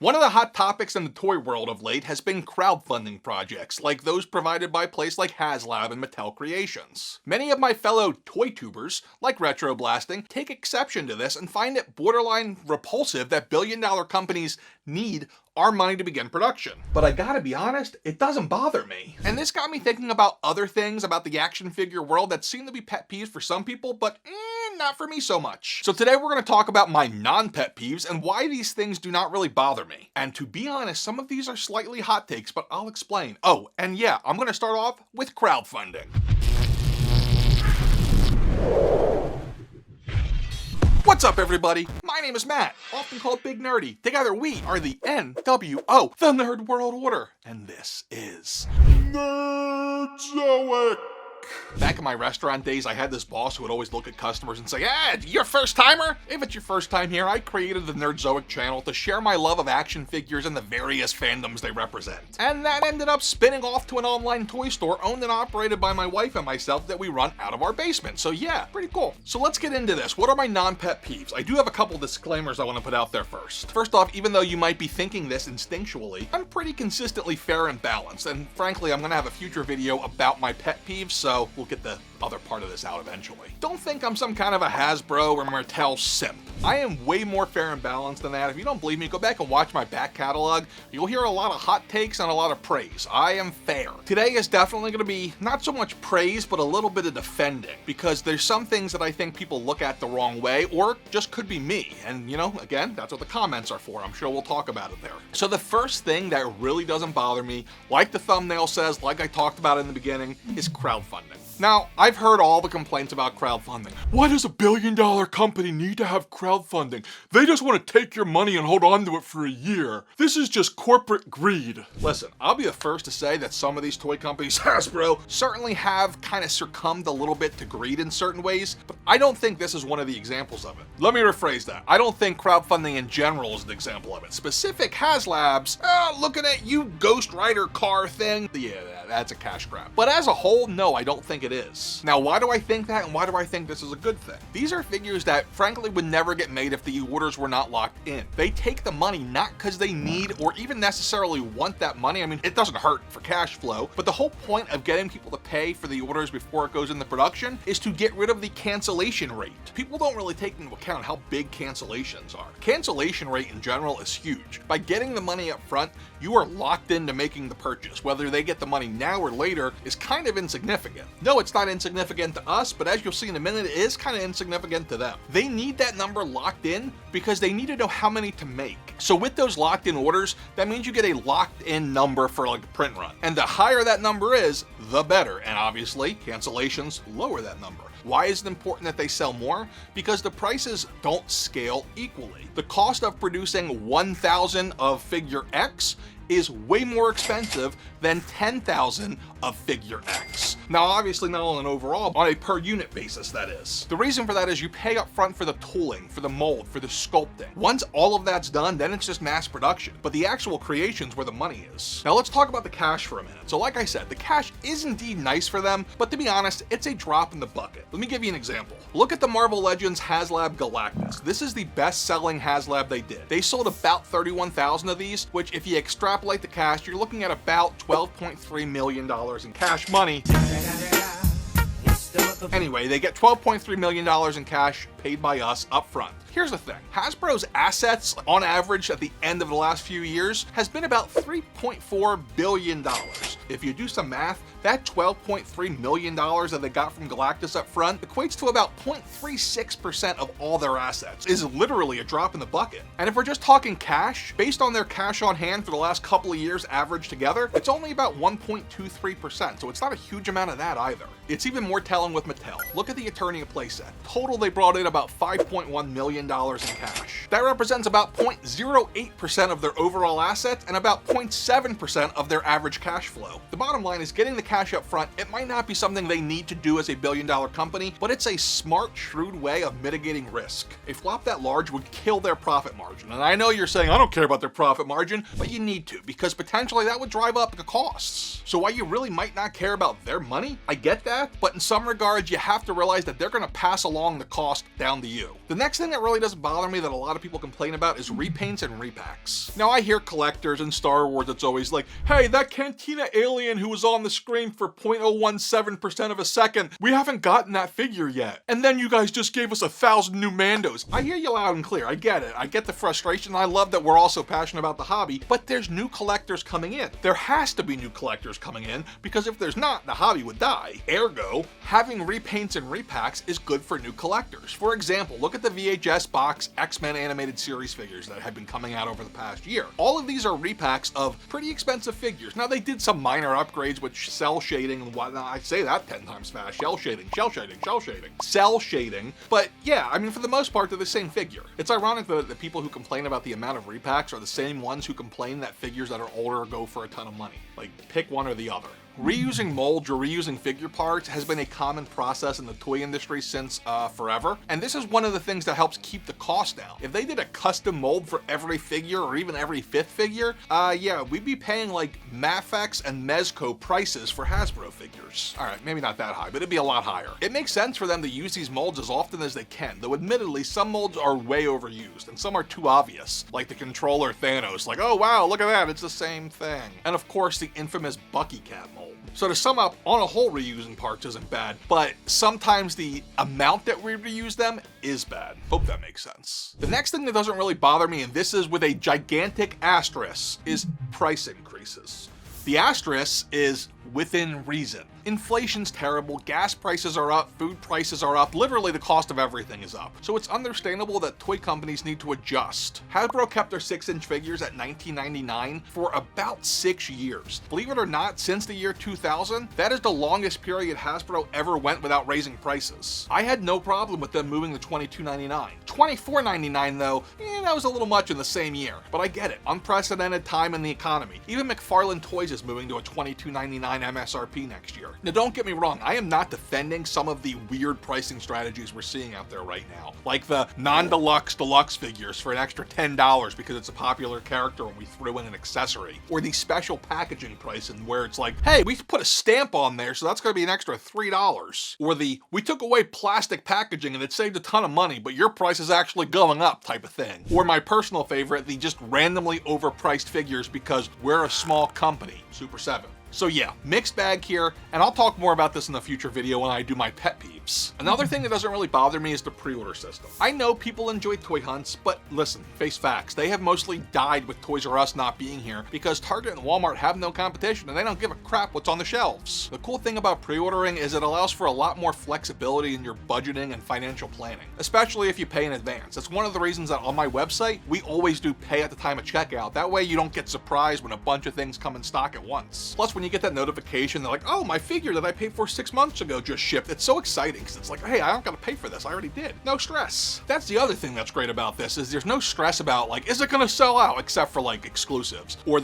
One of the hot topics in the toy world of late has been crowdfunding projects, like those provided by places like Haslab and Mattel Creations. Many of my fellow toy tubers, like Retro Blasting, take exception to this and find it borderline repulsive that billion-dollar companies need our money to begin production. But I gotta be honest, it doesn't bother me. And this got me thinking about other things about the action figure world that seem to be pet peeves for some people, but not for me so much. So today we're gonna talk about my non-pet peeves and why these things do not really bother me. And to be honest, some of these are slightly hot takes, but I'll explain. Oh, and yeah, I'm gonna start off with crowdfunding. What's up, everybody? My name is Matt, often called Big Nerdy. Together we are the NWO, the Nerd World Order, and this is Nerdzoic. Back in my restaurant days, I had this boss who would always look at customers and say, "You're a first timer? If it's your first time here, I created the Nerdzoic channel to share my love of action figures and the various fandoms they represent." And that ended up spinning off to an online toy store owned and operated by my wife and myself that we run out of our basement. So yeah, pretty cool. So let's get into this. What are my non-pet peeves? I do have a couple disclaimers I want to put out there first. First off, even though you might be thinking this instinctually, I'm pretty consistently fair and balanced. And frankly, I'm going to have a future video about my pet peeves, so we'll get the other part of this out eventually. Don't think I'm some kind of a Hasbro or Mattel simp. I am way more fair and balanced than that. If you don't believe me, go back and watch my back catalog. You'll hear a lot of hot takes and a lot of praise. I am fair. Today is definitely going to be not so much praise, but a little bit of defending, because there's some things that I think people look at the wrong way, or just could be me. And you know, again, that's what the comments are for. I'm sure we'll talk about it there. So the first thing that really doesn't bother me, like the thumbnail says, like I talked about in the beginning, is crowdfunding. Now, I've heard all the complaints about crowdfunding. Why does a billion-dollar company need to have crowdfunding? They just want to take your money and hold on to it for a year. This is just corporate greed. Listen, I'll be the first to say that some of these toy companies, Hasbro, certainly have kind of succumbed a little bit to greed in certain ways, but I don't think this is one of the examples of it. Let me rephrase that. I don't think crowdfunding in general is an example of it. Specific Haslabs, looking at you Ghost Rider car thing, yeah, that's a cash grab. But as a whole, no, I don't think it is. Now, why do I think that, and why do I think this is a good thing? These are figures that frankly would never get made if the orders were not locked in. They take the money not because they need or even necessarily want that money. I mean, it doesn't hurt for cash flow, but the whole point of getting people to pay for the orders before it goes into production is to get rid of the cancellation rate. People don't really take into account how big cancellations are. Cancellation rate in general is huge. By getting the money up front, you are locked into making the purchase. Whether they get the money now or later is kind of insignificant. No, it's not insignificant to us, but as you'll see in a minute, it is kind of insignificant to them. They need that number locked in because they need to know how many to make. So with those locked in orders, that means you get a locked in number for like a print run. And the higher that number is, the better. And obviously, cancellations lower that number. Why is it important that they sell more? Because the prices don't scale equally. The cost of producing 1,000 of figure X is way more expensive than 10,000 of figure X. Now, obviously not on an overall, on a per unit basis, that is. The reason for that is you pay up front for the tooling, for the mold, for the sculpting. Once all of that's done, then it's just mass production. But the actual creation's where the money is. Now let's talk about the cash for a minute. So like I said, the cash is indeed nice for them, but to be honest, it's a drop in the bucket. Let me give you an example. Look at the Marvel Legends Haslab Galactus. This is the best-selling Haslab they did. They sold about 31,000 of these, which if you extrapolate the cash, you're looking at about $12.3 million in cash money. Anyway, they get $12.3 million in cash paid by us up front. Here's the thing. Hasbro's assets, on average, at the end of the last few years, has been about $3.4 billion. If you do some math, that $12.3 million that they got from Galactus up front equates to about 0.36% of all their assets. It is literally a drop in the bucket. And if we're just talking cash, based on their cash on hand for the last couple of years averaged together, it's only about 1.23%, so it's not a huge amount of that either. It's even more telling with Mattel. Look at the Eternia playset. Total, they brought in about $5.1 million in cash. That represents about 0.08% of their overall assets and about 0.7% of their average cash flow. though. The bottom line is getting the cash up front, it might not be something they need to do as a billion-dollar company, but it's a smart, shrewd way of mitigating risk. A flop that large would kill their profit margin. And I know you're saying, I don't care about their profit margin, but you need to, because potentially that would drive up the costs. So while you really might not care about their money, I get that, but in some regards, you have to realize that they're gonna pass along the cost down to you. The next thing that really doesn't bother me that a lot of people complain about is repaints and repacks. Now I hear collectors in Star Wars, it's always like, hey, that Cantina alien who was on the screen for 0.017% of a second, we haven't gotten that figure yet. And then you guys just gave us 1,000 new Mandos. I hear you loud and clear, I get it. I get the frustration, I love that we're all so passionate about the hobby, but there's new collectors coming in. There has to be new collectors coming in, because if there's not, the hobby would die. Ergo, having repaints and repacks is good for new collectors. For example, look at the VHS box X-Men animated series figures that have been coming out over the past year. All of these are repacks of pretty expensive figures. Now they did some minor upgrades with cell shading and whatnot. I say that 10 times fast. Shell shading, cell shading. But yeah, I mean, for the most part, they're the same figure. It's ironic that the people who complain about the amount of repacks are the same ones who complain that figures that are older go for a ton of money. Like, pick one or the other. Reusing molds or reusing figure parts has been a common process in the toy industry since forever, and this is one of the things that helps keep the cost down. If they did a custom mold for every figure or even every fifth figure, yeah, we'd be paying like Mafex and Mezco prices for Hasbro figures. Alright, maybe not that high, but it'd be a lot higher. It makes sense for them to use these molds as often as they can, though admittedly some molds are way overused, and some are too obvious, like the controller Thanos, like, oh wow, look at that, it's the same thing. And of course the infamous Bucky Cat mold. So to sum up, on a whole, reusing parts isn't bad, but sometimes the amount that we reuse them is bad. Hope that makes sense. The next thing that doesn't really bother me, and this is with a gigantic asterisk, is price increases. The asterisk is within reason. Inflation's terrible, gas prices are up, food prices are up, literally the cost of everything is up. So it's understandable that toy companies need to adjust. Hasbro kept their 6-inch figures at $19.99 for about 6 years. Believe it or not, since the year 2000, that is the longest period Hasbro ever went without raising prices. I had no problem with them moving to $22.99. $24.99 though, that was a little much in the same year, but I get it. Unprecedented time in the economy. Even McFarlane Toys is moving to a $22.99 MSRP next year. Now don't get me wrong, I am not defending some of the weird pricing strategies we're seeing out there right now, like the non-deluxe deluxe figures for an extra $10 because it's a popular character and we threw in an accessory, or the special packaging pricing where it's like, hey, we put a stamp on there so that's going to be an extra $3, or the we took away plastic packaging and it saved a ton of money but your price is actually going up type of thing, or my personal favorite, the just randomly overpriced figures because we're a small company, Super 7. So yeah, mixed bag here, and I'll talk more about this in a future video when I do my pet peeves. Another thing that doesn't really bother me is the pre-order system. I know people enjoy toy hunts, but listen, face facts, they have mostly died with Toys R Us not being here because Target and Walmart have no competition and they don't give a crap what's on the shelves. The cool thing about pre-ordering is it allows for a lot more flexibility in your budgeting and financial planning, especially if you pay in advance. That's one of the reasons that on my website, we always do pay at the time of checkout. That way you don't get surprised when a bunch of things come in stock at once. Plus, when you get that notification, they're like, oh, my figure that I paid for 6 months ago just shipped. It's so exciting because it's like, hey, I don't gotta pay for this. I already did. No stress. That's the other thing that's great about this is there's no stress about like, is it gonna sell out, except for like exclusives. Or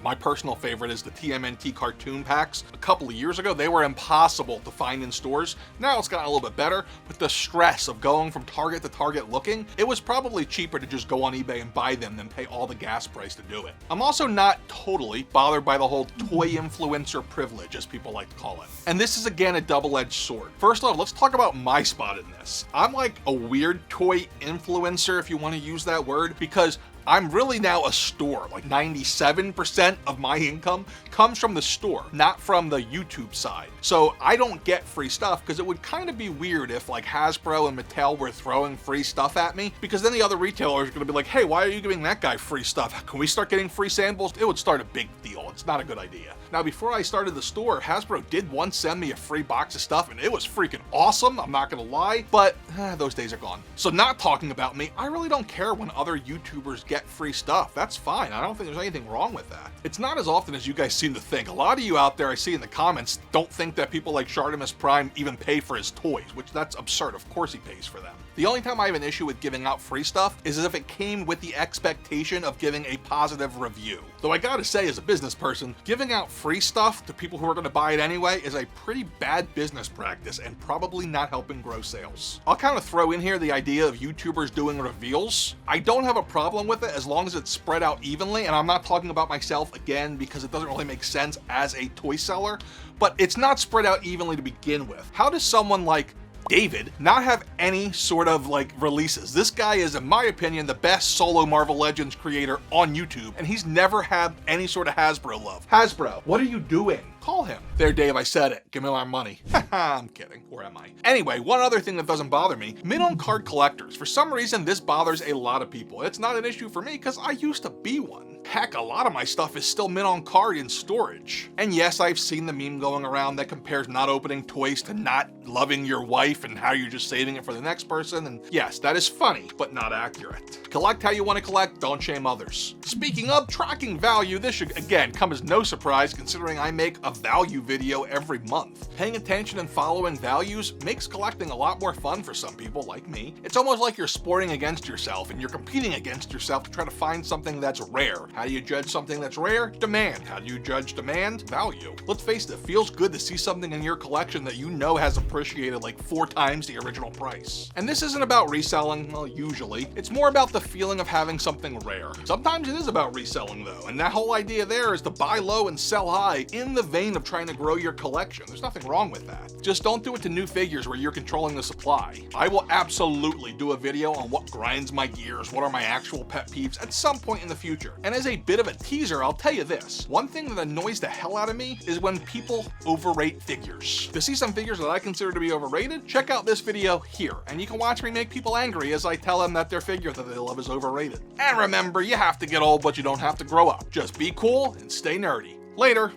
my personal favorite is the TMNT cartoon packs. A couple of years ago, they were impossible to find in stores. Now it's gotten a little bit better, but the stress of going from Target to Target looking, it was probably cheaper to just go on eBay and buy them than pay all the gas price to do it. I'm also not totally bothered by the whole toy influencer privilege, as people like to call it. And this is again a double-edged sword. First off, let's talk about my spot in this. I'm like a weird toy influencer, if you want to use that word, because I'm really now a store. Like 97% of my income comes from the store, not from the YouTube side. So I don't get free stuff because it would kind of be weird if like Hasbro and Mattel were throwing free stuff at me, because then the other retailers are going to be like, hey, why are you giving that guy free stuff? Can we start getting free samples? It would start a big deal. It's not a good idea. Now, before I started the store, Hasbro did once send me a free box of stuff and it was freaking awesome, I'm not gonna lie, but those days are gone. So not talking about me, I really don't care when other YouTubers get free stuff. That's fine. I don't think there's anything wrong with that. It's not as often as you guys seem to think. A lot of you out there I see in the comments don't think that people like Shartimus Prime even pay for his toys, which that's absurd. Of course he pays for them. The only time I have an issue with giving out free stuff is if it came with the expectation of giving a positive review. Though I gotta say, as a business salesperson, giving out free stuff to people who are going to buy it anyway is a pretty bad business practice and probably not helping grow sales. I'll kind of throw in here the idea of YouTubers doing reveals. I don't have a problem with it as long as it's spread out evenly, and I'm not talking about myself again because it doesn't really make sense as a toy seller, but it's not spread out evenly to begin with. How does someone like David not have any sort of like releases? This guy is, in my opinion, the best solo Marvel Legends creator on YouTube, and he's never had any sort of Hasbro love. Hasbro, what are you doing? Call him. There, Dave, I said it. Give me my money. I'm kidding. Or am I? Anyway, one other thing that doesn't bother me, mint-on card collectors. For some reason, this bothers a lot of people. It's not an issue for me because I used to be one. Heck, a lot of my stuff is still mint-on card in storage. And yes, I've seen the meme going around that compares not opening toys to not loving your wife and how you're just saving it for the next person. And yes, that is funny, but not accurate. Collect how you want to collect, don't shame others. Speaking of tracking value, this should again come as no surprise considering I make a value video every month. Paying attention and following values makes collecting a lot more fun for some people like me. It's almost like you're sporting against yourself and you're competing against yourself to try to find something that's rare. How do you judge something that's rare? Demand. How do you judge demand? Value. Let's face it, it feels good to see something in your collection that you know has appreciated like 4 times the original price. And this isn't about reselling, well, usually. It's more about the feeling of having something rare. Sometimes it is about reselling though, and that whole idea there is to buy low and sell high in the vein of trying to grow your collection. There's nothing wrong with that. Just don't do it to new figures where you're controlling the supply. I will absolutely do a video on what grinds my gears, what are my actual pet peeves at some point in the future. And as a bit of a teaser, I'll tell you this. One thing that annoys the hell out of me is when people overrate figures. To see some figures that I consider to be overrated, check out this video here, and you can watch me make people angry as I tell them that their figure that they love is overrated. And remember, you have to get old, but you don't have to grow up. Just be cool and stay nerdy. Later.